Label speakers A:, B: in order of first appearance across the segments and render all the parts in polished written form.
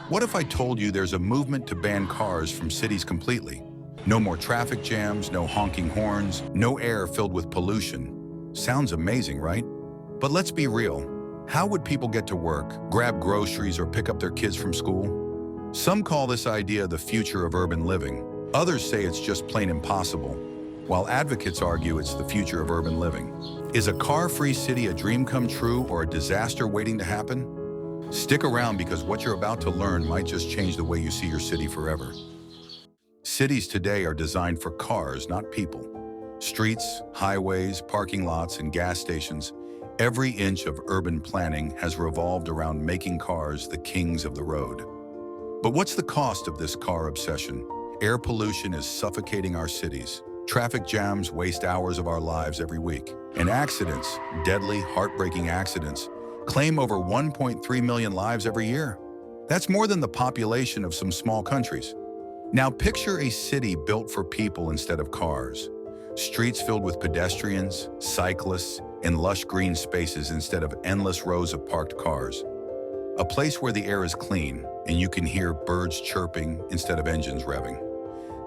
A: What if I told you there's a movement to ban cars from cities completely? No more traffic jams, no honking horns, no air filled with pollution. Sounds amazing, right? But let's be real. How would people get to work, grab groceries, or pick up their kids from school? Some call this idea the future of urban living. Others say it's just plain impossible, while advocates argue it's the future of urban living. Is a car-free city a dream come true or a disaster waiting to happen? Stick around because what you're about to learn might just change the way you see your city forever. Cities today are designed for cars, not people. Streets, highways, parking lots, and gas stations, every inch of urban planning has revolved around making cars the kings of the road. But what's the cost of this car obsession? Air pollution is suffocating our cities. Traffic jams waste hours of our lives every week. And accidents, deadly, heartbreaking accidents, claim over 1.3 million lives every year. That's more than the population of some small countries. Now picture a city built for people instead of cars. Streets filled with pedestrians, cyclists, and lush green spaces instead of endless rows of parked cars. A place where the air is clean and you can hear birds chirping instead of engines revving.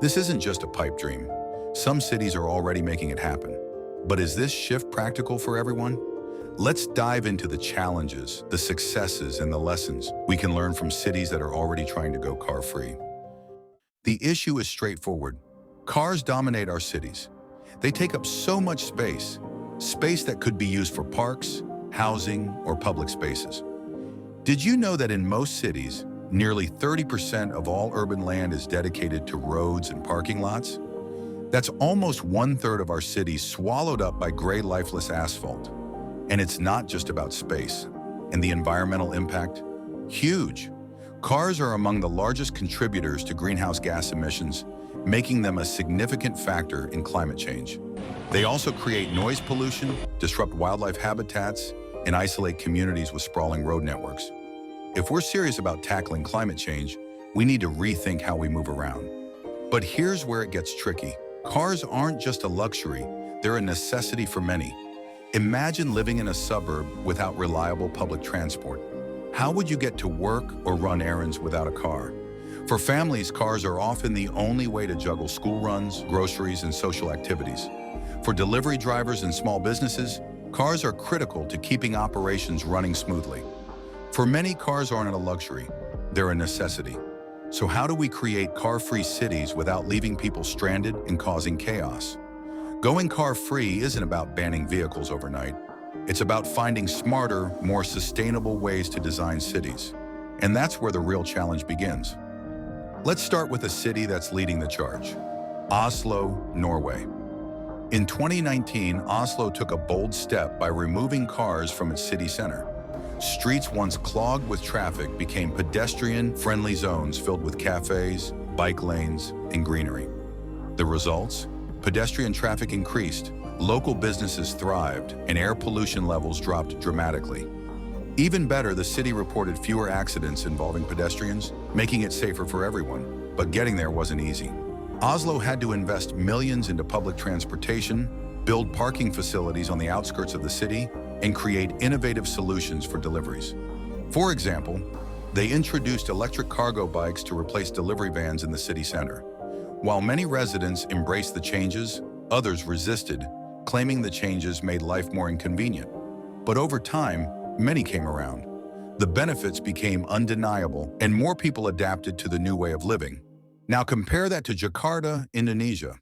A: This isn't just a pipe dream. Some cities are already making it happen. But is this shift practical for everyone? Let's dive into the challenges, the successes, and the lessons we can learn from cities that are already trying to go car-free. The issue is straightforward. Cars dominate our cities. They take up so much space that could be used for parks, housing, or public spaces. Did you know that in most cities, nearly 30% of all urban land is dedicated to roads and parking lots? That's almost 1/3 of our cities swallowed up by gray, lifeless asphalt. And it's not just about space. And the environmental impact? Huge. Cars are among the largest contributors to greenhouse gas emissions, making them a significant factor in climate change. They also create noise pollution, disrupt wildlife habitats, and isolate communities with sprawling road networks. If we're serious about tackling climate change, we need to rethink how we move around. But here's where it gets tricky. Cars aren't just a luxury, they're a necessity for many. Imagine living in a suburb without reliable public transport. How would you get to work or run errands without a car? For families, cars are often the only way to juggle school runs, groceries, and social activities. For delivery drivers and small businesses, cars are critical to keeping operations running smoothly. For many, cars aren't a luxury, they're a necessity. So how do we create car-free cities without leaving people stranded and causing chaos? Going car-free isn't about banning vehicles overnight. It's about finding smarter, more sustainable ways to design cities. And that's where the real challenge begins. Let's start with a city that's leading the charge. Oslo, Norway. In 2019, Oslo took a bold step by removing cars from its city center. Streets once clogged with traffic became pedestrian-friendly zones filled with cafes, bike lanes, and greenery. The results? Pedestrian traffic increased, local businesses thrived, and air pollution levels dropped dramatically. Even better, the city reported fewer accidents involving pedestrians, making it safer for everyone. But getting there wasn't easy. Oslo had to invest millions into public transportation, build parking facilities on the outskirts of the city, and create innovative solutions for deliveries. For example, they introduced electric cargo bikes to replace delivery vans in the city center. While many residents embraced the changes, others resisted, claiming the changes made life more inconvenient. But over time, many came around. The benefits became undeniable, and more people adapted to the new way of living. Now compare that to Jakarta, Indonesia.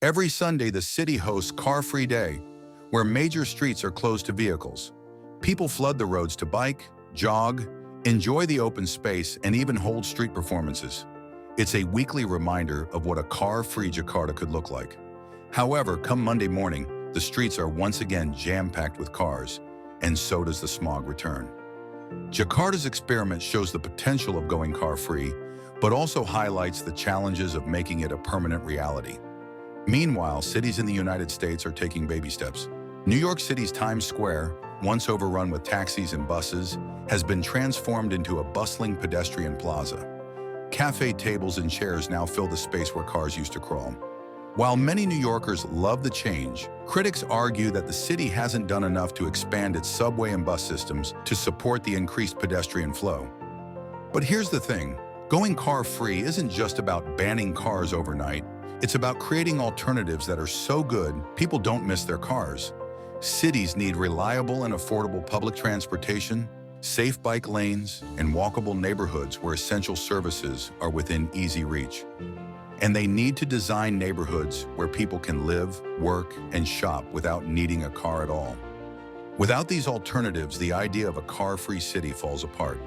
A: Every Sunday, the city hosts Car-Free Day, where major streets are closed to vehicles. People flood the roads to bike, jog, enjoy the open space, and even hold street performances. It's a weekly reminder of what a car-free Jakarta could look like. However, come Monday morning, the streets are once again jam-packed with cars, and so does the smog return. Jakarta's experiment shows the potential of going car-free, but also highlights the challenges of making it a permanent reality. Meanwhile, cities in the United States are taking baby steps. New York City's Times Square, once overrun with taxis and buses, has been transformed into a bustling pedestrian plaza. Cafe tables and chairs now fill the space where cars used to crawl. While many New Yorkers love the change, critics argue that the city hasn't done enough to expand its subway and bus systems to support the increased pedestrian flow. But here's the thing, going car-free isn't just about banning cars overnight. It's about creating alternatives that are so good, people don't miss their cars. Cities need reliable and affordable public transportation, safe bike lanes, and walkable neighborhoods where essential services are within easy reach. And they need to design neighborhoods where people can live, work, and shop without needing a car at all. Without these alternatives, the idea of a car-free city falls apart.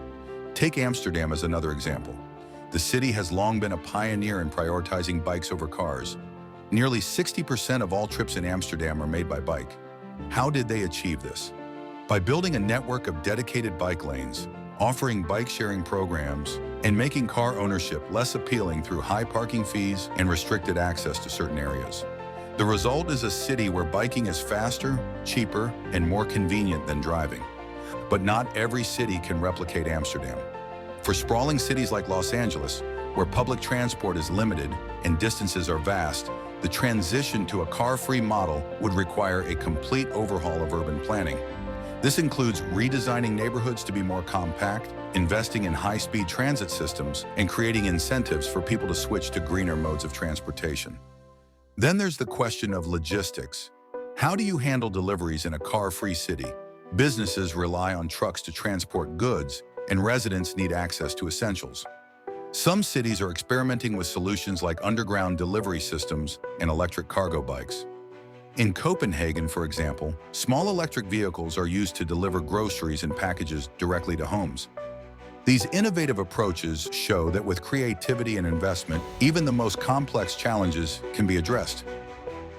A: Take Amsterdam as another example. The city has long been a pioneer in prioritizing bikes over cars. Nearly 60% of all trips in Amsterdam are made by bike. How did they achieve this? By building a network of dedicated bike lanes, offering bike-sharing programs, and making car ownership less appealing through high parking fees and restricted access to certain areas. The result is a city where biking is faster, cheaper, and more convenient than driving. But not every city can replicate Amsterdam. For sprawling cities like Los Angeles, where public transport is limited and distances are vast, the transition to a car-free model would require a complete overhaul of urban planning. This includes redesigning neighborhoods to be more compact, investing in high-speed transit systems, and creating incentives for people to switch to greener modes of transportation. Then there's the question of logistics. How do you handle deliveries in a car-free city? Businesses rely on trucks to transport goods, and residents need access to essentials. Some cities are experimenting with solutions like underground delivery systems and electric cargo bikes. In Copenhagen, for example, small electric vehicles are used to deliver groceries and packages directly to homes. These innovative approaches show that with creativity and investment, even the most complex challenges can be addressed.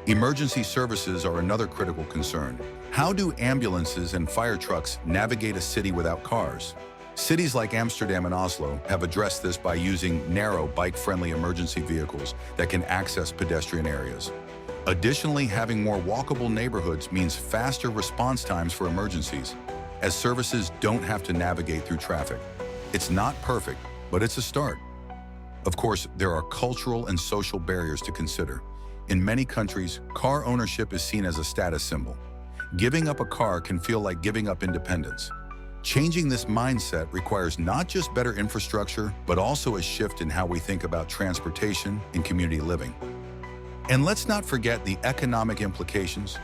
A: Emergency services are another critical concern. How do ambulances and fire trucks navigate a city without cars? Cities like Amsterdam and Oslo have addressed this by using narrow, bike-friendly emergency vehicles that can access pedestrian areas. Additionally, having more walkable neighborhoods means faster response times for emergencies, as services don't have to navigate through traffic. It's not perfect, but it's a start. Of course, there are cultural and social barriers to consider. In many countries, car ownership is seen as a status symbol. Giving up a car can feel like giving up independence. Changing this mindset requires not just better infrastructure, but also a shift in how we think about transportation and community living. And let's not forget the economic implications.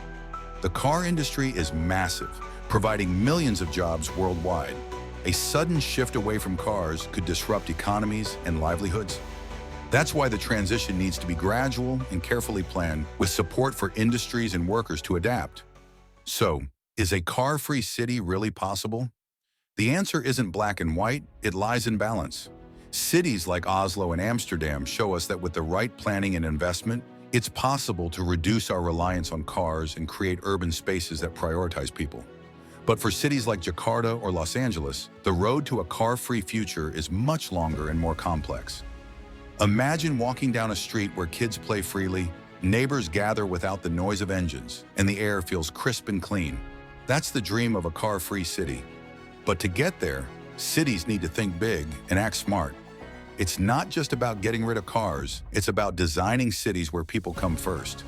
A: The car industry is massive, providing millions of jobs worldwide. A sudden shift away from cars could disrupt economies and livelihoods. That's why the transition needs to be gradual and carefully planned, with support for industries and workers to adapt. So, is a car-free city really possible? The answer isn't black and white, it lies in balance. Cities like Oslo and Amsterdam show us that with the right planning and investment, it's possible to reduce our reliance on cars and create urban spaces that prioritize people. But for cities like Jakarta or Los Angeles, the road to a car-free future is much longer and more complex. Imagine walking down a street where kids play freely, neighbors gather without the noise of engines, and the air feels crisp and clean. That's the dream of a car-free city. But to get there, cities need to think big and act smart. It's not just about getting rid of cars, it's about designing cities where people come first.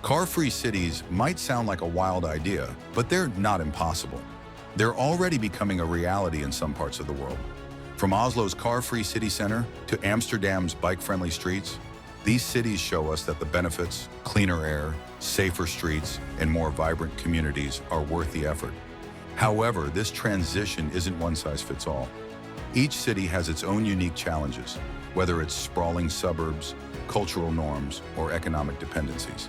A: Car-free cities might sound like a wild idea, but they're not impossible. They're already becoming a reality in some parts of the world. From Oslo's car-free city center to Amsterdam's bike-friendly streets, these cities show us that the benefits, cleaner air, safer streets, and more vibrant communities are worth the effort. However, this transition isn't one size fits all. Each city has its own unique challenges, whether it's sprawling suburbs, cultural norms, or economic dependencies.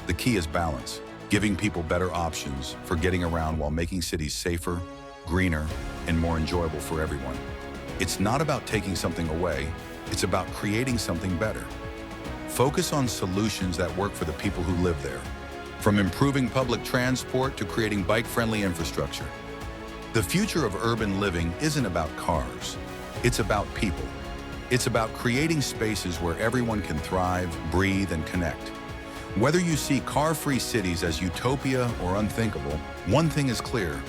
A: The key is balance, giving people better options for getting around while making cities safer, greener, and more enjoyable for everyone. It's not about taking something away, it's about creating something better. Focus on solutions that work for the people who live there, from improving public transport to creating bike-friendly infrastructure. The future of urban living isn't about cars, it's about people. It's about creating spaces where everyone can thrive, breathe, and connect. Whether you see car-free cities as utopia or unthinkable, one thing is clear: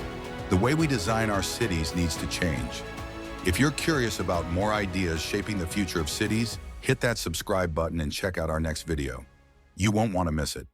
A: the way we design our cities needs to change. If you're curious about more ideas shaping the future of cities, hit that subscribe button and check out our next video. You won't want to miss it.